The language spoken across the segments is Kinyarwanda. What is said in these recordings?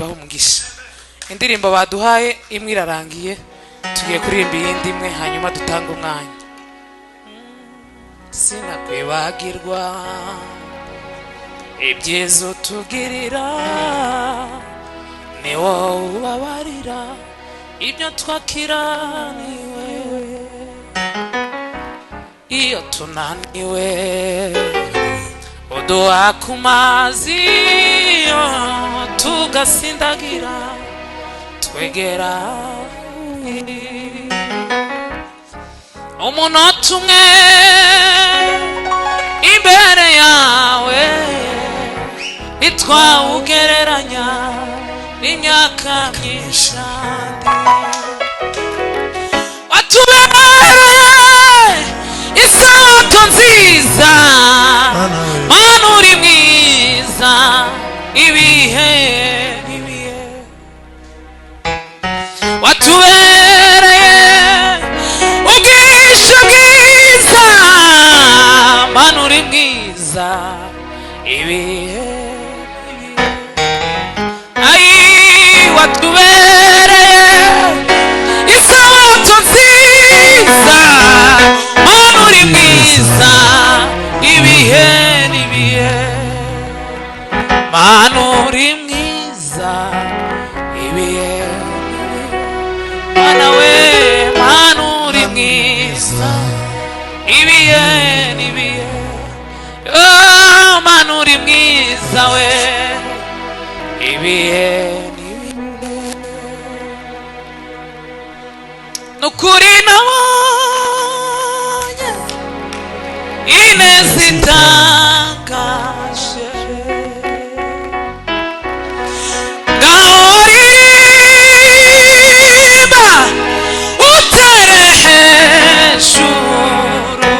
ibaho umugisha. Indirimbo baduhaye imwe irarangiye, tugiye kuririmba iyindi imwe hanyuma dutanga umwanya. Sinakwibagirwa ibyiza utugirira, ni wowe ubabarira ibyo twakiraniwe. Iyo tunaniwe uduha ku mazi tugasindagira, twegera umunota umwe imbere yawe ntitwawugereranya n'imyaka myinshi. Watubereye isabato nziza, Mana uri mwiza ibihe n'ibihe. Watubereye ubwishyu bwiza, Mana uri mwiza ibihe n'ibihe. Ai watubereye isabato nziza, Mana uri mwiza ibihe n'ibihe. Mana uri mwiza ibihe n'ibihe. Mana we, Mana uri mwiza ibihe n'ibihe. Oh, Mana uri mwiza we ibihe n'ibihe. Nukuri nabonye ineza itangaje, ngaho ririmba utere hejuru.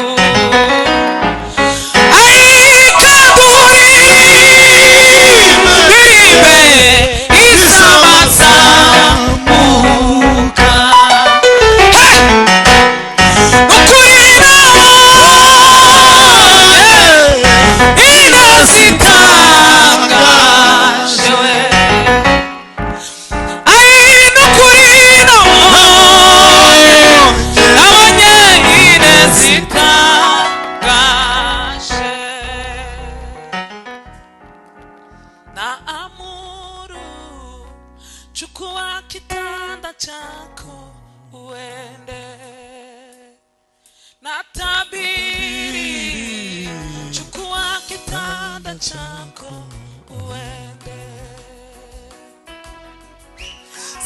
Ririmbe izamazamuka. Nukuri nabonye ineza itangaje we. Nukuri nabonye ineza itangaje. Naamuru chukua kitanda chako uende. Natabiri chukua kitanda chako uende.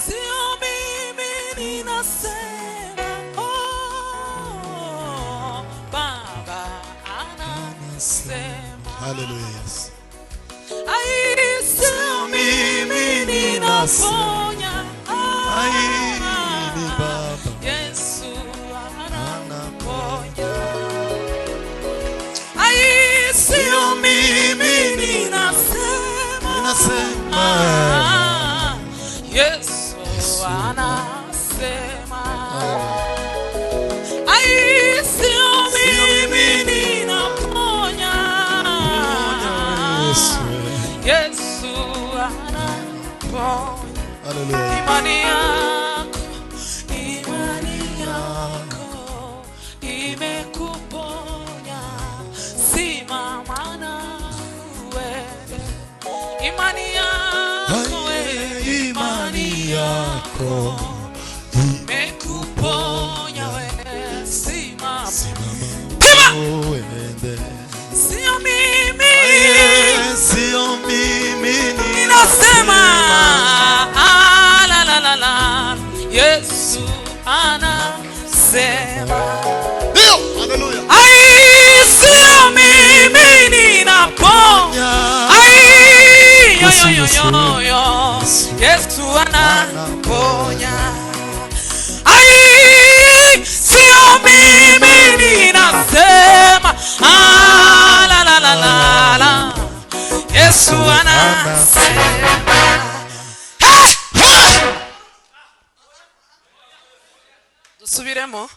Sio mimi ninasema, oh, Baba anasema. Hallelujah. Yes. Ai sio mimi ninaponya, Ai ni Baba Yesu anaponya. Ai sio mimi ninasema, Yesu anasema. Ai sio mimi ninaponya, Yesu anaponya. Hallelujah. Imani yako imekuponya, simama na uende. Imani yako imekuponya wewe, simama uende. Sio mimi ninasema, la la la la, Yesu anasema. Hallelujah. Ai sio mimi ninaponya, ai yo yo yo yo, Yesu anaponya. Ai sio mimi ninasema, la la la la la, Yesu anasema. Dusubiremo,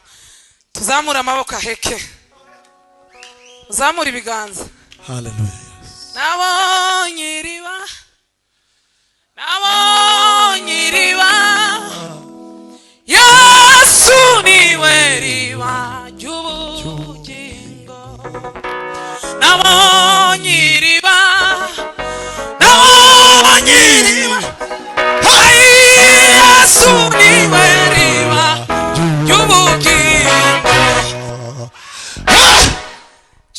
tuzamura amaboko aheke, uzamura ibiganza. Hallelujah. Nabonye iriba, nabonye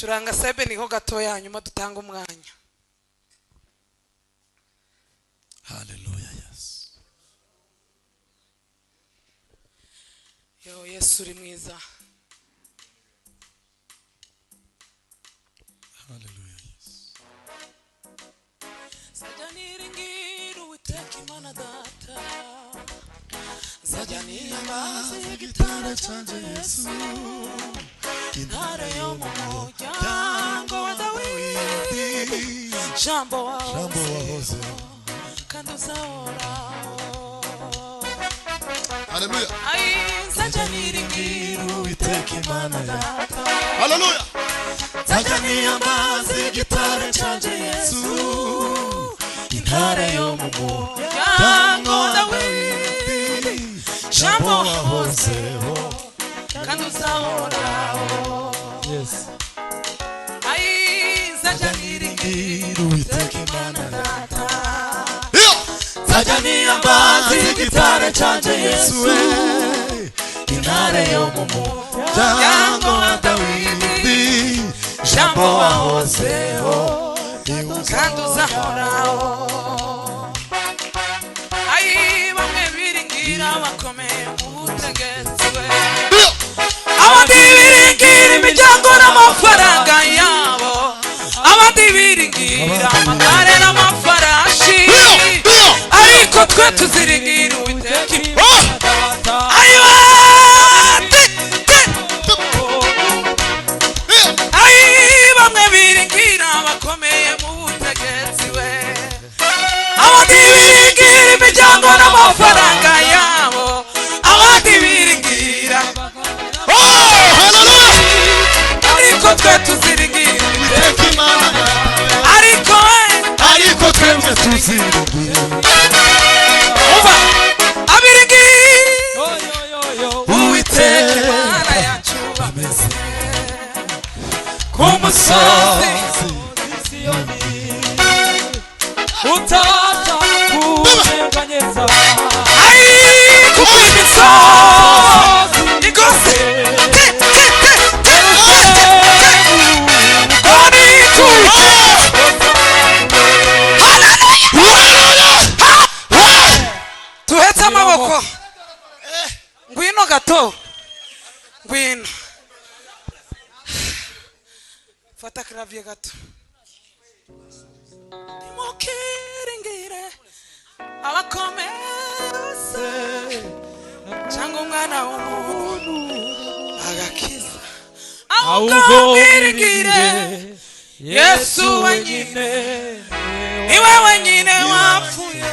curanga sebe niho gatoya hanyuma dutanga umwanya. Hallelujah, yes. Yo Yesu uri mwiza. Hallelujah, yes. Sajya niringira Uwiteka Imana Data, sajya niyambaza igitare cyanjye Yesu, intare yo mu muryango wa Dawidi, jambo wahozeho kandi uzahoraho. Hallelujah. Sajya niringira Uwiteka Imana Data, Hallelujah. sajya niyambaza igitare cyanjye Yesu, intare yo mu muryango wa Dawidi, jambo wahozeho kandi uzahoraho. Yes. Sajya niringira Uwiteka Imana Data, Sajya niyambaza igitare cyanjye Yesu, intare yo mu muryango wa Dawidi, jambo wahozeho kandi uzahoraho. Bamwe biringira bakomeye mu butegetsi we, abandi biringira imiryango n'amafaranga yabo, abandi biringira amagare n'amafarashi, ariko twe tuziringira Uwiteka Imana Data. Bamwe biringira bakomeye mu butegetsi we, abandi biringira imiryango n'amafaranga yabo, abandi biringira ariko twe tuziringira Uwiteka Imana Data, ariko twebwe tuziringira umva abiringira Uwiteka Imana yacu bameze ku musozi utaza kunyeganyeza kuko imisozi igose tuhetse amaboko. Ngwino gato, ngwino fata clavier gato. Nimukiringire abakomeze cyangwa umwana w'umuntu agakiza, ahubwo mwiringire Yesu wenyine, niwe wenyine wapfuye.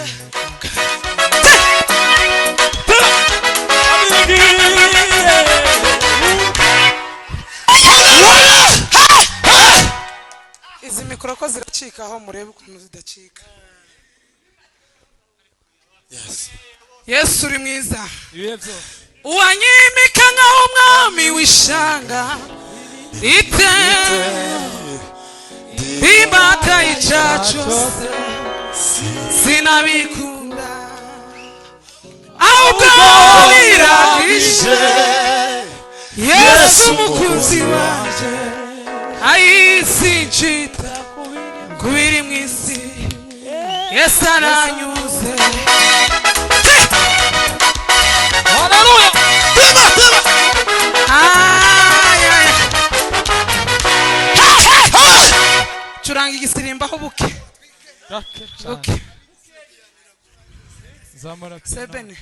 Izi mikoro ko ziracika aho murebe ukuntu zidacika. Yes. Yesu uri mwiza, ibyo uwanyimika nkaho umwami w'ishanga rite bimata icacu sinabikunda, ahubwo biragije Yesu mukunzi wanje, sinshita kubiri mw'isi, Yesu aranyuze. Haleluya. Curanga igisirimba aho buke buke zamara sebene.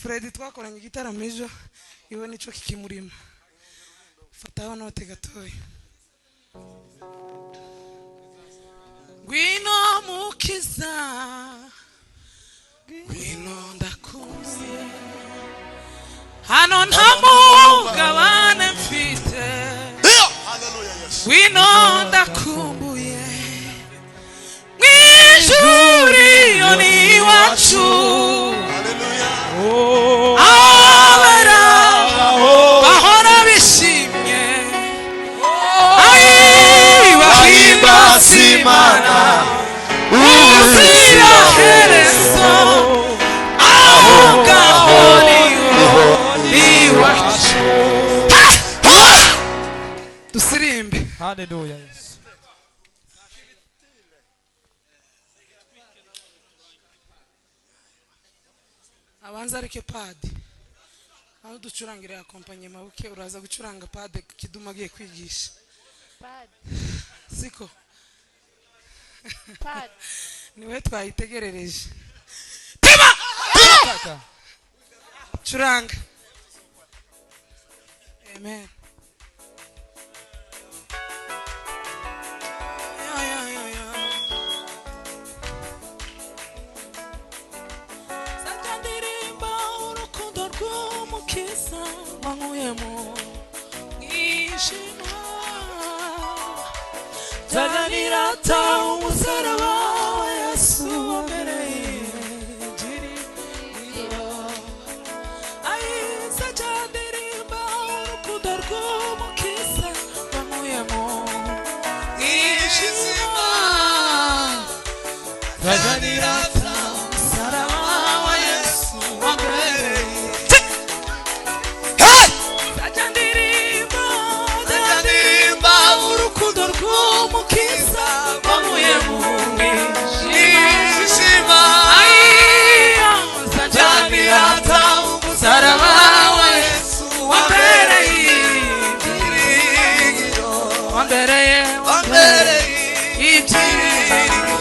Freddy twakoranye igitaramo ejo, iwe nico kikimurimo. Fataho note gatoya. Ngwino mukiza, ngwino ndakumbuye, hano nta mugabane mfite. Hallelujah, yes. Ngwino ndakumbuye, mwijuri yo ni iwacu. Hallelujah. Abera bahora bishimye, bahimbaza Imana ubuziraherezo, aho ngaho niho iwacu. Hallelujah. Yes. abanza areke padi aho ducurangira akompanye mabuke uraza gucuranga padi kiduma agiye kwigisha Pad. siko Pad. niwe twayitegerereje Kaka. curanga amen ya Satandirimba urukundo rw'umukiza wankuyemo mwishima Satanirata umusaraba wa Yesu wambereye ibyiringiro Satandirimba urukundo rw'umukiza wankuyemo mwishima Satanirata umusaraba wa Yesu wambereye Satandirimba urukundo rw'umukiza wankuyemo mwishima Satanirata umusaraba wa Yesu wambereye ibyiringiro wambereye ibyiringiro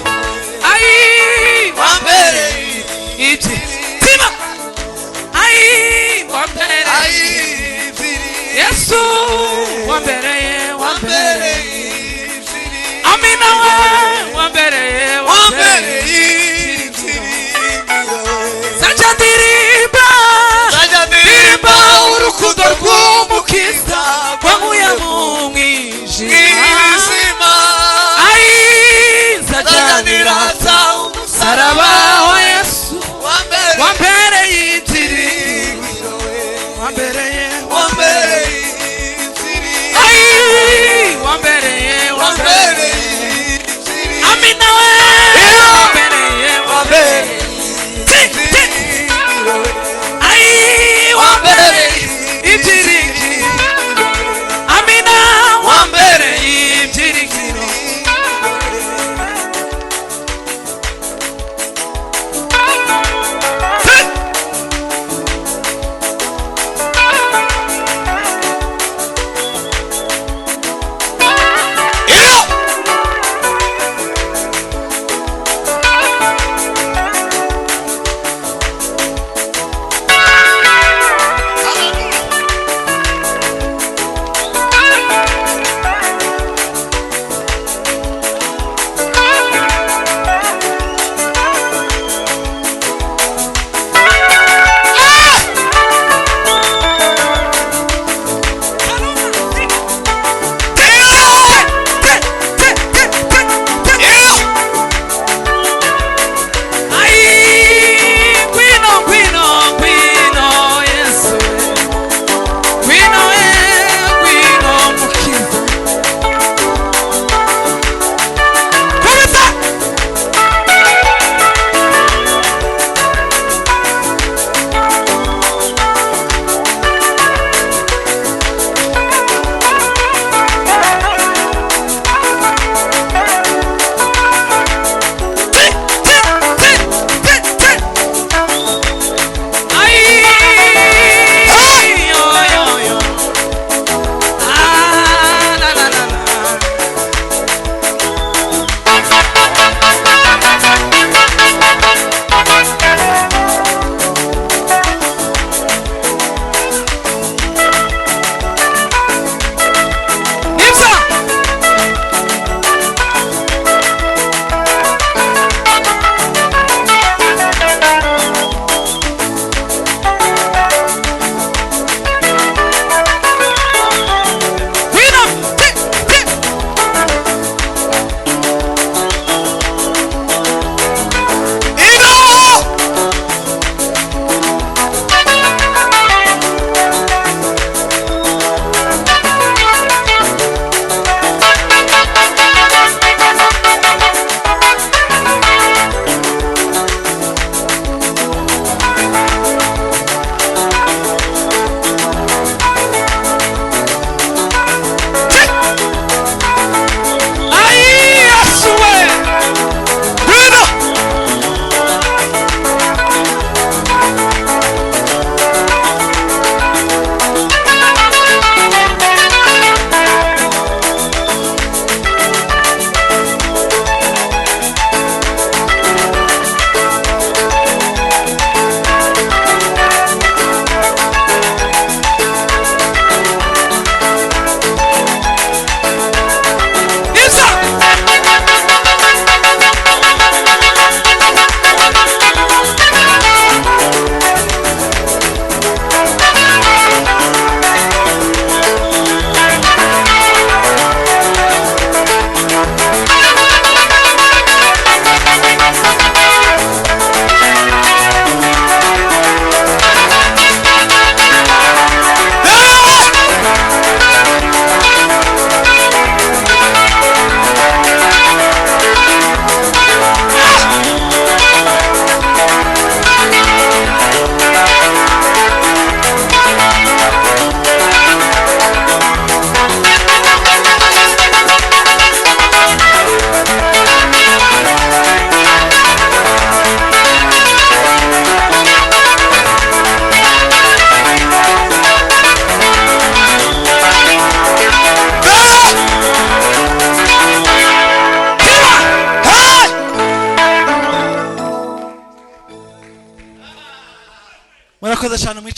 murakoze cyane.